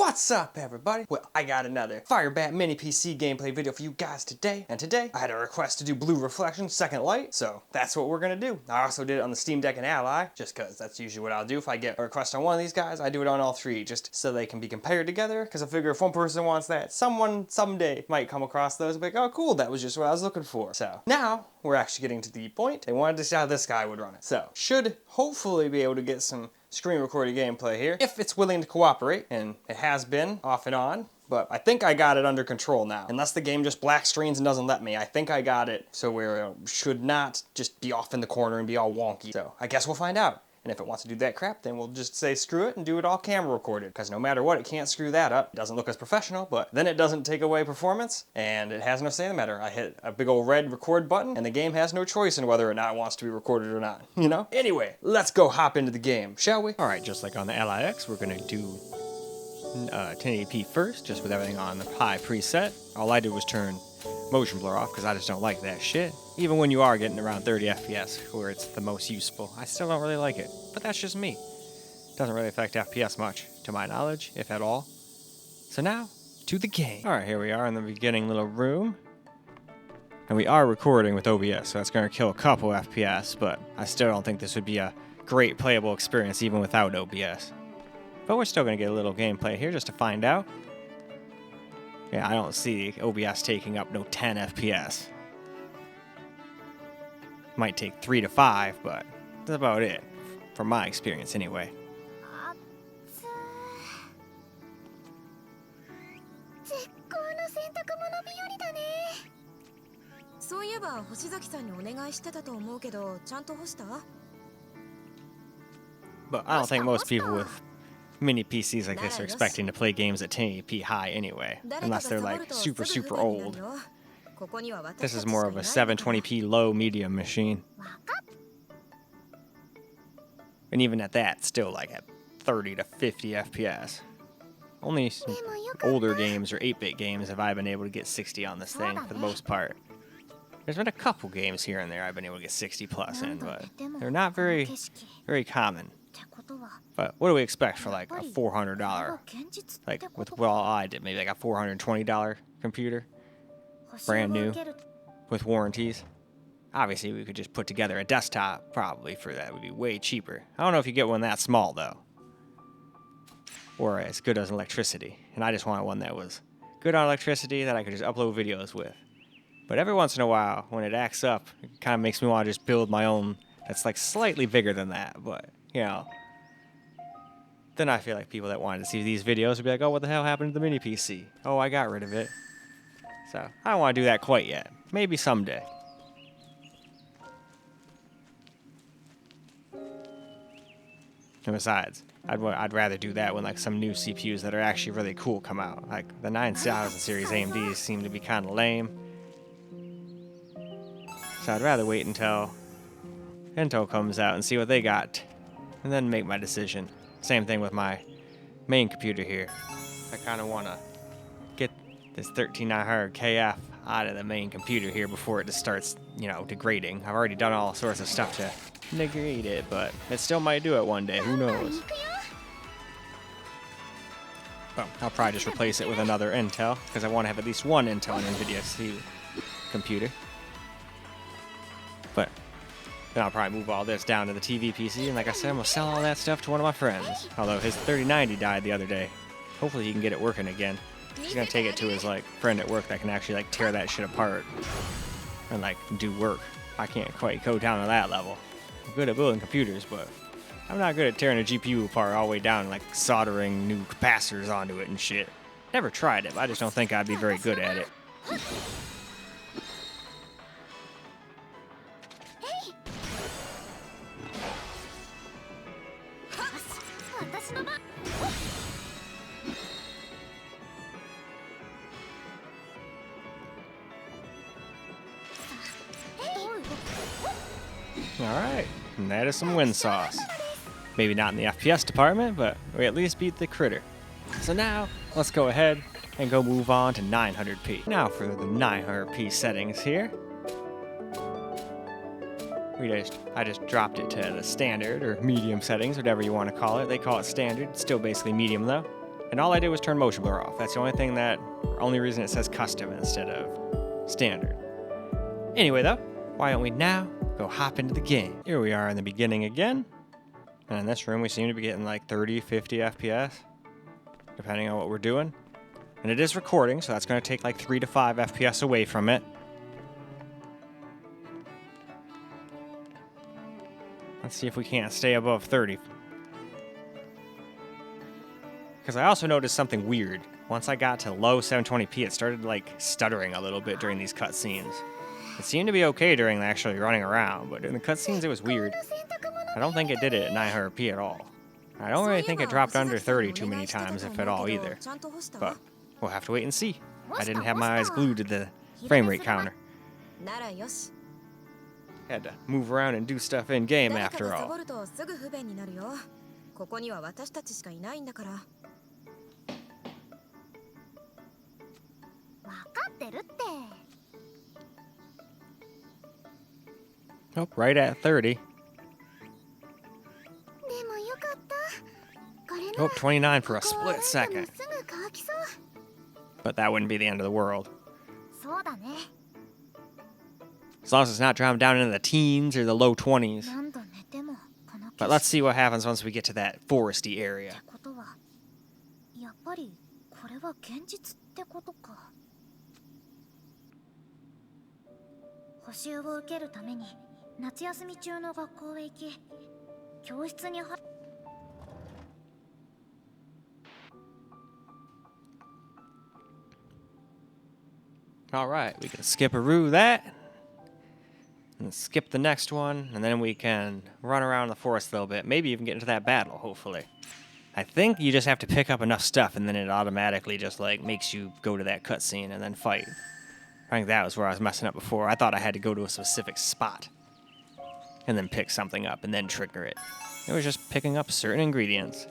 What's up, everybody? Well, I got another FIREBAT mini PC gameplay video for you guys today. And today, I had a request to do Blue Reflection Second Light, so that's what we're gonna do. I also did it on the Steam Deck and Ally, just cause that's usually what I'll do. If I get a request on one of these guys, I do it on all three, just so they can be compared together. Cause I figure if one person wants that, someone someday might come across those and be like, oh cool, that was just what I was looking for. So now, we're actually getting to the point. They wanted to see how this guy would run it. So, should hopefully be able to get some screen recorded gameplay here, if it's willing to cooperate, and it has been off and on, but I think I got it under control now. Unless the game just black screens and doesn't let me, I think I got it so we should not just be off in the corner and be all wonky. So I guess we'll find out. And if it wants to do that crap, then we'll just say screw it and do it all camera recorded. Because no matter what, it can't screw that up. It doesn't look as professional, but then it doesn't take away performance, and it has no say in the matter. I hit a big old red record button, and the game has no choice in whether or not it wants to be recorded or not, you know? Anyway, let's go hop into the game, shall we? Alright, just like on the LIX, we're gonna do 1080p first, just with everything on the high preset. All I did was turn motion blur off, because I just don't like that shit. Even when you are getting around 30 FPS, where it's the most useful, I still don't really like it. But that's just me. Doesn't really affect FPS much, to my knowledge, if at all. So now, to the game. Alright, here we are in the beginning little room. And we are recording with OBS, so that's going to kill a couple FPS, but I still don't think this would be a great playable experience even without OBS. But we're still going to get a little gameplay here just to find out. Yeah, I don't see OBS taking up no 10 FPS. Might take 3 to 5, but that's about it. From my experience, anyway. そういえば星崎さんにお願いしてたと思うけど、ちゃんと干した？ But I don't think most people with mini PCs like this are expecting to play games at 1080p high anyway, unless they're like super old. This is more of a 720p low medium machine. And even at that, still like at 30 to 50 FPS. Only older games or 8-bit games have I been able to get 60 on this thing for the most part. There's been a couple games here and there I've been able to get 60 plus in, but they're not very common. But what do we expect for like a $400, like with what I did, maybe like a $420 computer, brand new, with warranties? Obviously, we could just put together a desktop probably for that. It would be way cheaper. I don't know if you get one that small though, or as good as electricity. And I just wanted one that was good on electricity that I could just upload videos with. But every once in a while, when it acts up, it kind of makes me want to just build my own that's like slightly bigger than that. But, you know, then I feel like people that wanted to see these videos would be like, oh, what the hell happened to the mini PC? Oh, I got rid of it. So, I don't want to do that quite yet. Maybe someday. And besides, I'd rather do that when like some new CPUs that are actually really cool come out. Like the 9000 series AMDs seem to be kind of lame. So I'd rather wait until Intel comes out and see what they got, and then make my decision. Same thing with my main computer here. I kind of want to get this 13900 KF out of the main computer here before it just starts, you know, degrading. I've already done all sorts of stuff to degrade it, but it still might do it one day. Who knows? Well, I'll probably just replace it with another Intel, because I want to have at least one Intel and NVIDIA computer. But then I'll probably move all this down to the TV PC, and like I said, I'm going to sell all that stuff to one of my friends. Although his 3090 died the other day. Hopefully he can get it working again. He's going to take it to his like friend at work that can actually like tear that shit apart and like do work. I can't quite go down to that level. I'm good at building computers, but I'm not good at tearing a GPU apart all the way down and like soldering new capacitors onto it and shit. Never tried it, but I just don't think I'd be very good at it. Alright, and that is some win sauce. Maybe not in the FPS department, but we at least beat the critter. So now, let's go ahead and go move on to 900p. Now for the 900p settings here. I just dropped it to the standard or medium settings, whatever you want to call it. They call it standard. It's still basically medium though. And all I did was turn motion blur off. That's the only reason it says custom instead of standard. Anyway though, why don't we now go hop into the game? Here we are in the beginning again. And in this room we seem to be getting like 30, 50 FPS, depending on what we're doing. And it is recording, so that's going to take like 3 to 5 FPS away from it. Let's see if we can't stay above 30. Because I also noticed something weird. Once I got to low 720p, it started like stuttering a little bit during these cutscenes. It seemed to be okay during actually running around, but in the cutscenes it was weird. I don't think it did it at 900p at all. I don't really think it dropped under 30 too many times, if at all, either. But we'll have to wait and see. I didn't have my eyes glued to the frame rate counter. Had to move around and do stuff in game after all. Oh, right at 30. Oh, 29 for a split second. But that wouldn't be the end of the world. As long as it's not dropping down into the teens or the low 20s. But let's see what happens once we get to that foresty area. Alright, we can skip-a-roo that. And skip the next one, and then we can run around the forest a little bit. Maybe even get into that battle, hopefully. I think you just have to pick up enough stuff, and then it automatically just, like, makes you go to that cutscene and then fight. I think that was where I was messing up before. I thought I had to go to a specific spot and then pick something up and then trigger it. It was just picking up certain ingredients.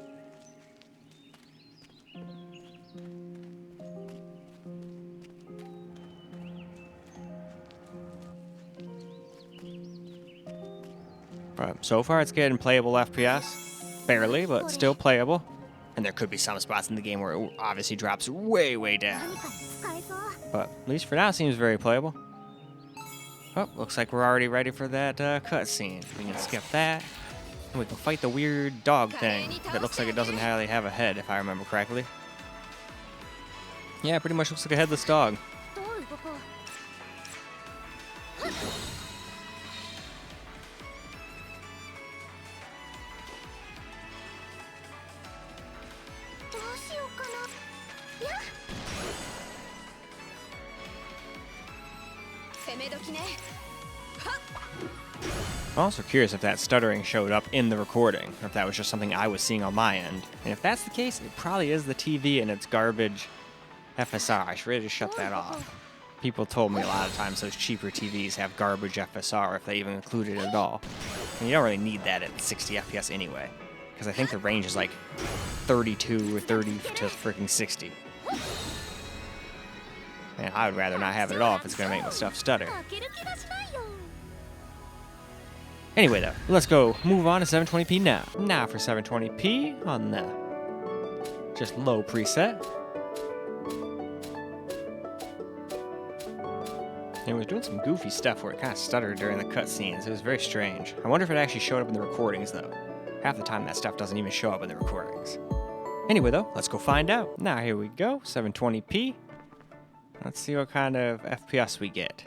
So far it's getting playable FPS. Barely, but still playable. And there could be some spots in the game where it obviously drops way, way down. But at least for now it seems very playable. Oh, looks like we're already ready for that cutscene. We can skip that. And we can fight the weird dog thing that looks like it doesn't really have a head, if I remember correctly. Yeah, pretty much looks like a headless dog. I'm also curious if that stuttering showed up in the recording, or if that was just something I was seeing on my end. And if that's the case, it probably is the TV and its garbage FSR. I should really just shut that off. People told me a lot of times those cheaper TVs have garbage FSR, if they even include it at all. And you don't really need that at 60 FPS anyway, because I think the range is like 32 or 30 to freaking 60. And I would rather not have it at all if it's going to make my stuff stutter. Anyway, though, let's go move on to 720p now. Now for 720p on the just low preset. And it was doing some goofy stuff where it kind of stuttered during the cutscenes. It was very strange. I wonder if it actually showed up in the recordings, though. Half the time that stuff doesn't even show up in the recordings. Anyway, though, let's go find out. Now, here we go, 720p. Let's see what kind of FPS we get.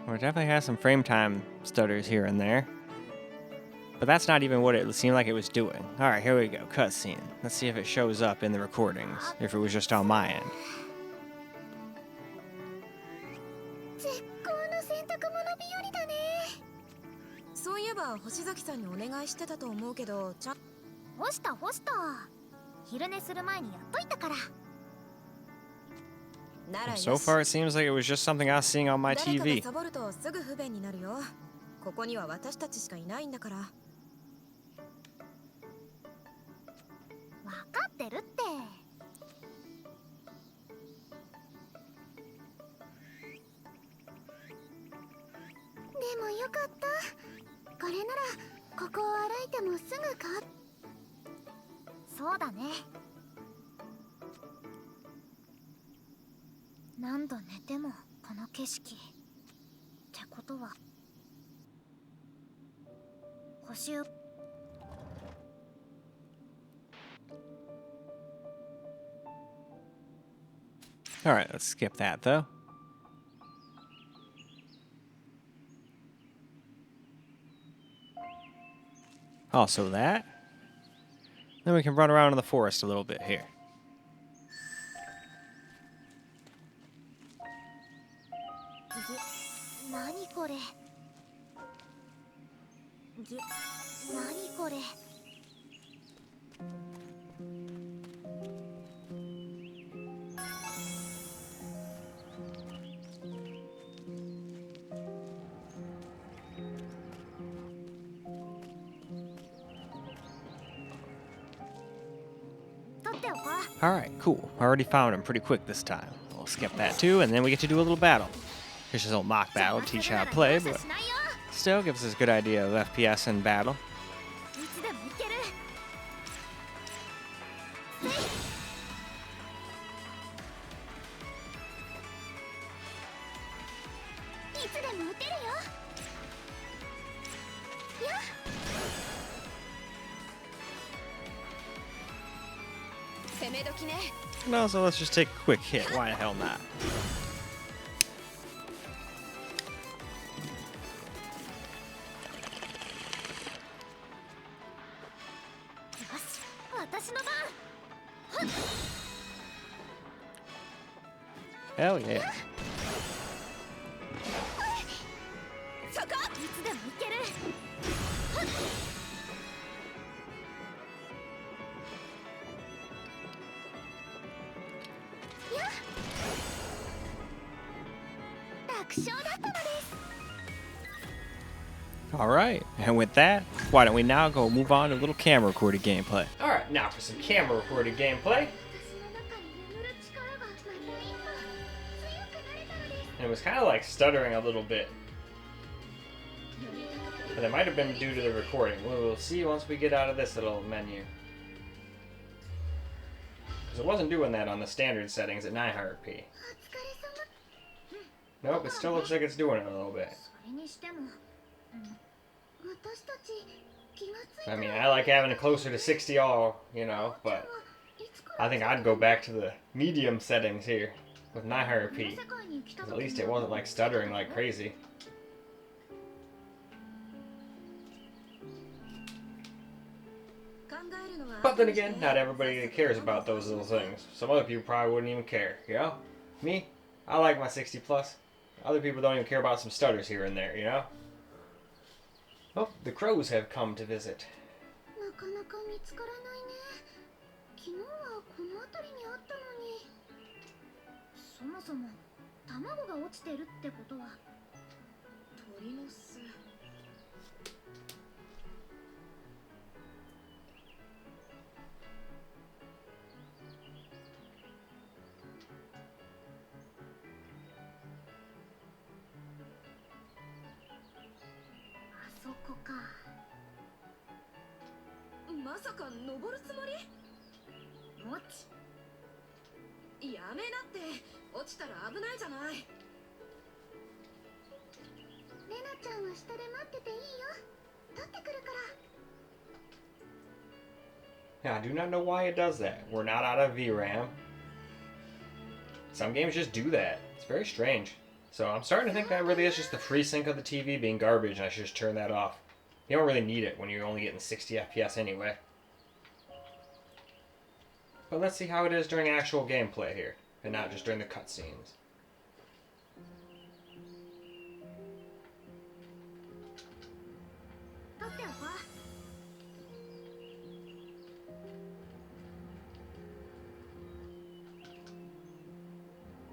Well, it definitely has some frame time stutters here and there. But that's not even what it seemed like it was doing. Alright, here we go, cutscene. Let's see if it shows up in the recordings, if it was just on my end. So far it seems like it was just something I was seeing on my TV. でもよかった。これならここを歩いてもすぐか。そうだね。何度寝てもこの景色ってことは星を。Alright, let's skip that though. Also that. Then we can run around in the forest a little bit here. Alright, cool. I already found him pretty quick this time. We'll skip that too, and then we get to do a little battle. Here's just a little mock battle to teach you how to play, but still gives us a good idea of FPS in battle. No, so let's just take a quick hit. Why the hell not? Hell yeah. Alright, and with that, why don't we now go move on to a little camera recorded gameplay. Alright, now for some camera recorded gameplay. And it was kind of like stuttering a little bit. But it might have been due to the recording. We'll see once we get out of this little menu. Because it wasn't doing that on the standard settings at 900p. Nope, it still looks like it's doing it a little bit. I mean, I like having it closer to 60 all, you know, but I think I'd go back to the medium settings here with 900p. Because at least it wasn't like stuttering like crazy. But then again, not everybody cares about those little things. Some other people probably wouldn't even care, you know? Me, I like my 60 plus. Other people don't even care about some stutters here and there, you know? Oh, the crows have come to visit. Yeah, I do not know why it does that. We're not out of VRAM. Some games just do that. It's very strange. So I'm starting to think that really is just the FreeSync of the TV being garbage, and I should just turn that off. You don't really need it when you're only getting 60 FPS anyway. But let's see how it is during actual gameplay here, and not just during the cutscenes.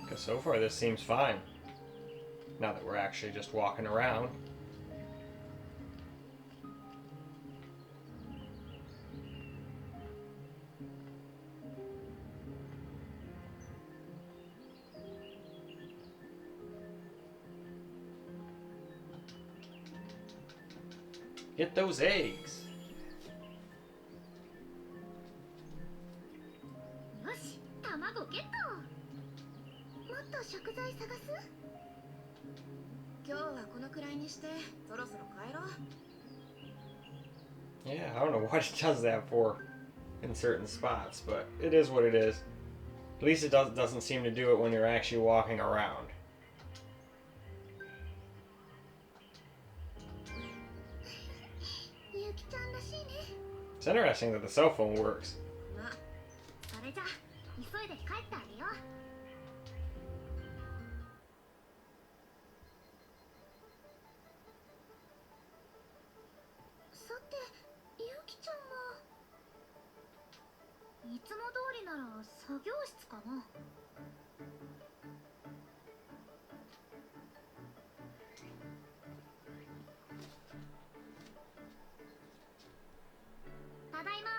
Because so far this seems fine. Now that we're actually just walking around. Get those eggs. よし、卵ゲット。もっと食材探す？今日はこのくらいにして、そろそろ帰ろう。 Yeah, I don't know what it does that for in certain spots, but it is what it is. At least it doesn't seem to do it when you're actually walking around. ゆうきちゃんらしいね。 It's interesting that the cell phone works. まあ、それじゃ急いで帰ってあげよう。さて、ゆうきちゃんはいつも通りなら作業室かな。ただいまー。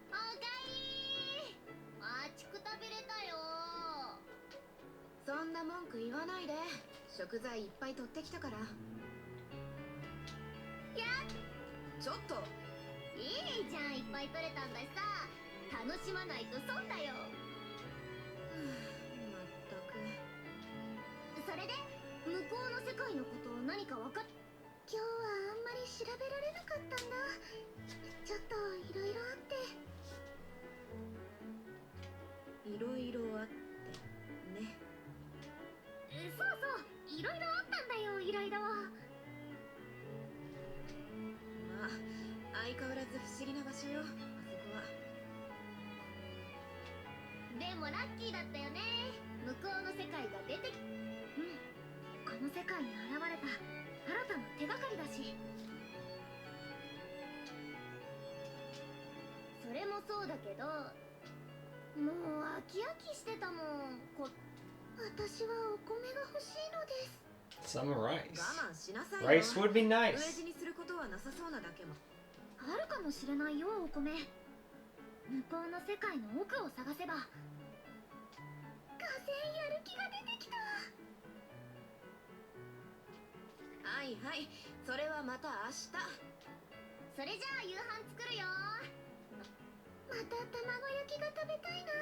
おかえりー。あちくたびれたよー。そんな文句言わないで。食材いっぱい取ってきたから。やっ、ちょっといいじゃん、いっぱい取れたんだしさ。楽しまないと損だよ。まったく。それで向こうの世界のこと何か分かっ。今日はあんまり調べられなかったんだ。ちょっといろいろあって。いろいろあってね。そうそう、いろいろあったんだよ、いろいろ。まあ、相変わらず不思議な場所よ、あそこは。でもラッキーだったよね。向こうの世界が出てき。この世界に現れた新たな手がかりだし。それもそうだけど、もう飽き飽きしてたもん。私はお米が欲しいのです。 Some rice. 我慢しなさいよ。 Rice would be 飢え nice. 死にすることはなさそうなだけもあるかもしれないよ、お米。向こうの世界の奥を探せば。がぜんやる気が出てきた。はいはい、それはまた明日。それじゃあ夕飯作るよ。また卵焼きが食べたいな。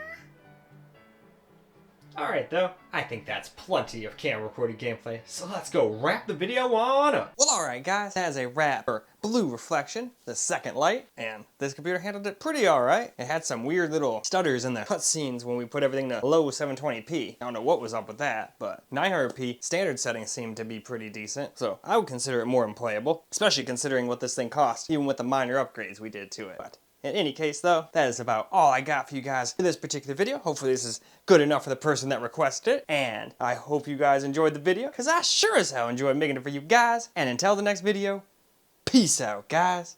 Alright though, I think that's plenty of camera recorded gameplay, so let's go wrap the video on up. Well, alright guys, that is a wrap for Blue Reflection, the second light, and this computer handled it pretty alright. It had some weird little stutters in the cutscenes when we put everything to low 720p. I don't know what was up with that, but 900p standard settings seemed to be pretty decent, so I would consider it more unplayable, especially considering what this thing cost, even with the minor upgrades we did to it. But in any case though, that is about all I got for you guys for this particular video. Hopefully this is good enough for the person that requested it, and I hope you guys enjoyed the video, because I sure as hell enjoyed making it for you guys. And until the next video, peace out, guys.